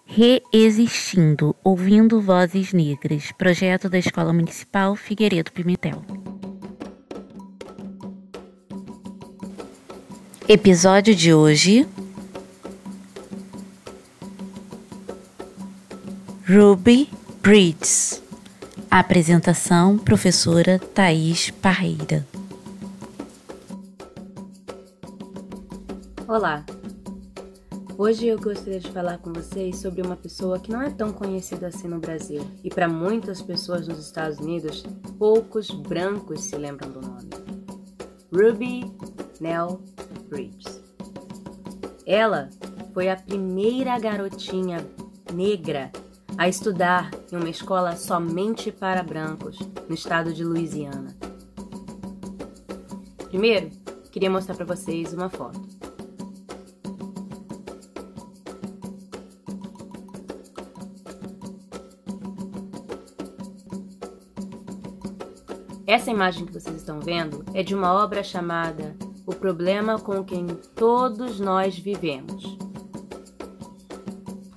Reexistindo, ouvindo vozes negras, projeto da Escola Municipal Figueiredo Pimentel. Episódio de hoje: Ruby Bridges. Apresentação: professora Thaís Parreira. Olá! Hoje eu gostaria de falar com vocês sobre uma pessoa que não é tão conhecida assim no Brasil. E para muitas pessoas nos Estados Unidos, poucos brancos se lembram do nome. Ruby Nell Bridges. Ela foi a primeira garotinha negra a estudar em uma escola somente para brancos, no estado de Louisiana. Primeiro, queria mostrar para vocês uma foto. Essa imagem que vocês estão vendo é de uma obra chamada O Problema com Quem Todos Nós Vivemos.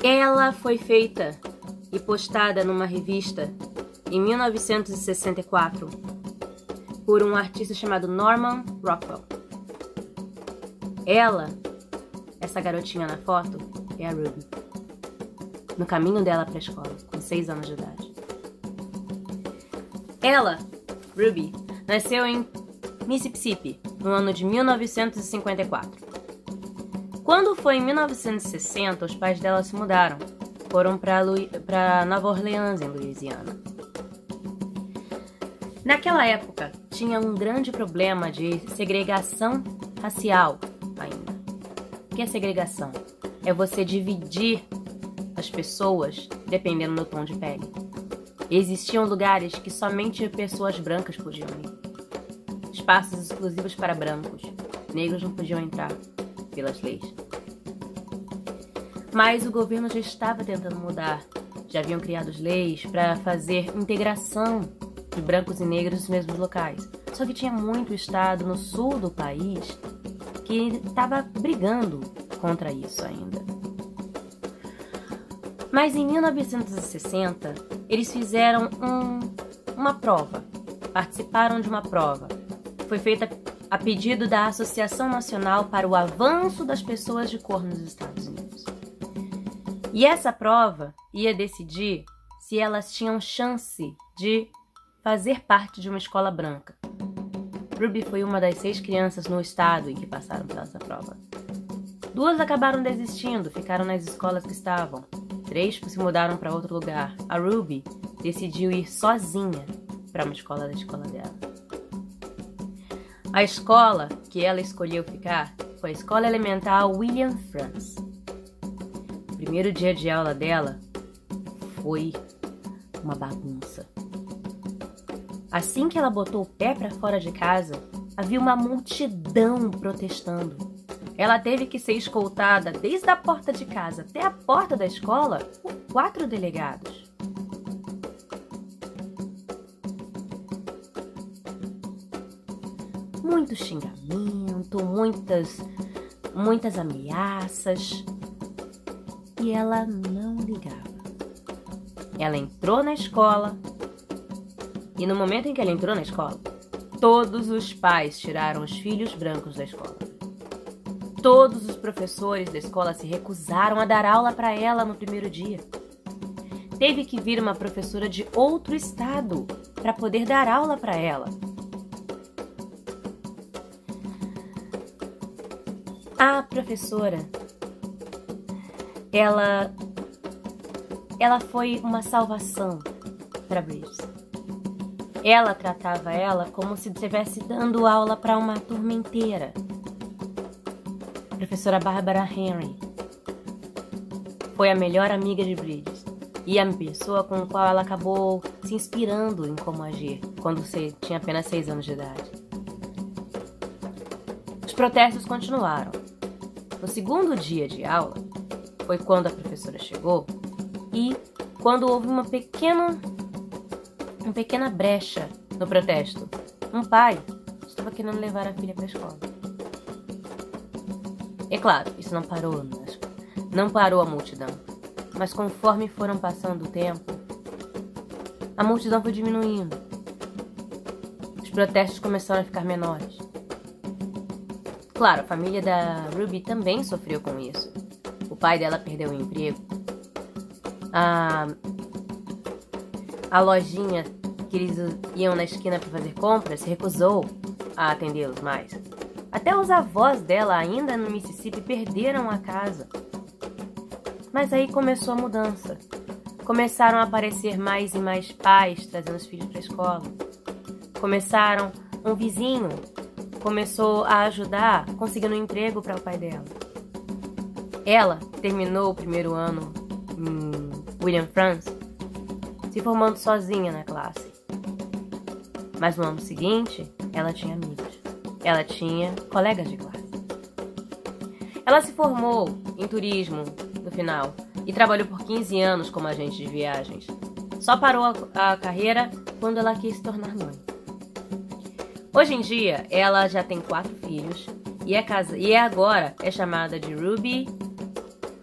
Ela foi feita e postada numa revista em 1964 por um artista chamado Norman Rockwell. Essa garotinha na foto, é a Ruby, no caminho dela para a escola, com 6 anos de idade. Ruby nasceu em Mississippi, no ano de 1954. Quando foi em 1960, os pais dela se mudaram. Foram para Nova Orleans, em Louisiana. Naquela época, tinha um grande problema de segregação racial ainda. O que é segregação? É você dividir as pessoas dependendo do tom de pele. Existiam lugares que somente pessoas brancas podiam ir. Espaços exclusivos para brancos. Negros não podiam entrar, pelas leis. Mas o governo já estava tentando mudar. Já haviam criado leis para fazer integração de brancos e negros nos mesmos locais. Só que tinha muito estado no sul do país que estava brigando contra isso ainda. Mas em 1960, eles fizeram uma prova, participaram de uma prova. Foi feita a pedido da Associação Nacional para o Avanço das Pessoas de Cor nos Estados Unidos. E essa prova ia decidir se elas tinham chance de fazer parte de uma escola branca. Ruby foi uma das 6 crianças no estado em que passaram por essa prova. 2 acabaram desistindo, ficaram nas escolas que estavam. 3 se mudaram para outro lugar. A Ruby decidiu ir sozinha para uma escola da escola dela. A escola que ela escolheu ficar foi a Escola Elementar William Frantz. O primeiro dia de aula dela foi uma bagunça. Assim que ela botou o pé para fora de casa, havia uma multidão protestando. Ela teve que ser escoltada desde a porta de casa até a porta da escola por 4 delegados. Muito xingamento, muitas ameaças. E ela não ligava. Ela entrou na escola e no momento em que ela entrou na escola, todos os pais tiraram os filhos brancos da escola. Todos os professores da escola se recusaram a dar aula para ela no primeiro dia. Teve que vir uma professora de outro estado para poder dar aula para ela. A professora, ela foi uma salvação para Bridges. Ela tratava ela como se estivesse dando aula para uma turma inteira. Professora Barbara Henry foi a melhor amiga de Bridges e a pessoa com a qual ela acabou se inspirando em como agir quando você tinha apenas 6 anos de idade. Os protestos continuaram. No segundo dia de aula foi quando a professora chegou e quando houve uma pequena brecha no protesto. Um pai estava querendo levar a filha para a escola. É claro, isso não parou a multidão. Mas conforme foram passando o tempo, a multidão foi diminuindo. Os protestos começaram a ficar menores. Claro, a família da Ruby também sofreu com isso. O pai dela perdeu o emprego. A lojinha que eles iam na esquina para fazer compras se recusou a atendê-los mais. Até os avós dela, ainda no Mississippi, perderam a casa. Mas aí começou a mudança. Começaram a aparecer mais e mais pais trazendo os filhos para a escola. Um vizinho começou a ajudar, conseguindo um emprego para o pai dela. Ela terminou o primeiro ano em William Frantz, se formando sozinha na classe. Mas no ano seguinte, ela tinha amigos. Ela tinha colegas de classe. Ela se formou em turismo no final e trabalhou por 15 anos como agente de viagens. Só parou a carreira quando ela quis se tornar mãe. Hoje em dia, ela já tem 4 filhos e agora é chamada de Ruby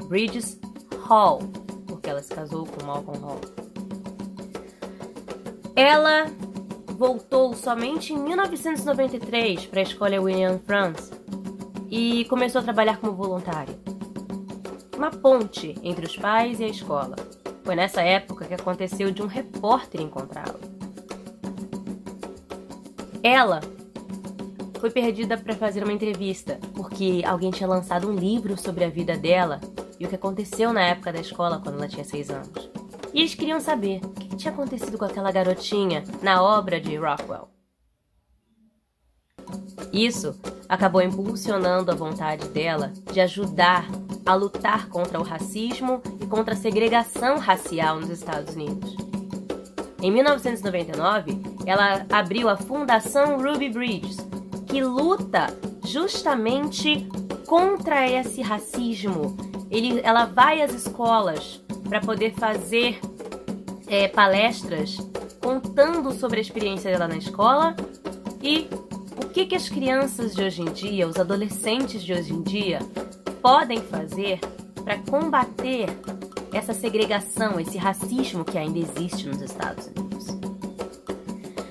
Bridges Hall, porque ela se casou com Malcolm Hall. Ela voltou somente em 1993 para a escola William Frantz e começou a trabalhar como voluntária. Uma ponte entre os pais e a escola. Foi nessa época que aconteceu de um repórter encontrá-la. Ela foi perdida para fazer uma entrevista, porque alguém tinha lançado um livro sobre a vida dela e o que aconteceu na época da escola quando ela tinha 6 anos. E eles queriam saber o que tinha acontecido com aquela garotinha na obra de Rockwell. Isso acabou impulsionando a vontade dela de ajudar a lutar contra o racismo e contra a segregação racial nos Estados Unidos. Em 1999, ela abriu a Fundação Ruby Bridges, que luta justamente contra esse racismo. Ela vai às escolas para poder fazer palestras contando sobre a experiência dela na escola e o que as crianças de hoje em dia, os adolescentes de hoje em dia, podem fazer para combater essa segregação, esse racismo que ainda existe nos Estados Unidos.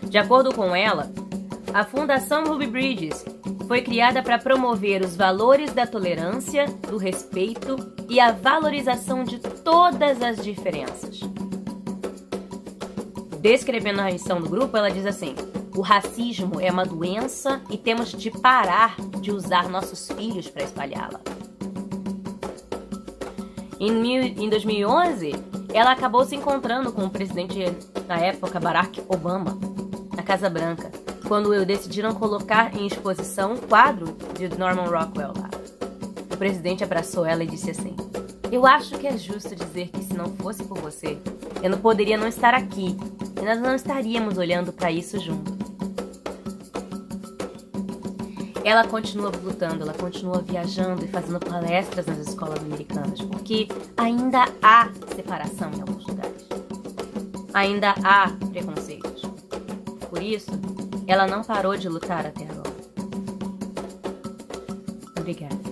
De acordo com ela, a Fundação Ruby Bridges foi criada para promover os valores da tolerância, do respeito e a valorização de todas as diferenças. Descrevendo a missão do grupo, ela diz assim: o racismo é uma doença e temos de parar de usar nossos filhos para espalhá-la. Em 2011, ela acabou se encontrando com o presidente na época, Barack Obama, na Casa Branca, quando decidiram colocar em exposição um quadro de Norman Rockwell lá. O presidente abraçou ela e disse assim: eu acho que é justo dizer que se não fosse por você, eu não poderia não estar aqui e nós não estaríamos olhando para isso juntos. Ela continua lutando, ela continua viajando e fazendo palestras nas escolas americanas, porque ainda há separação em alguns lugares. Ainda há preconceitos. Por isso, ela não parou de lutar até agora. Obrigada.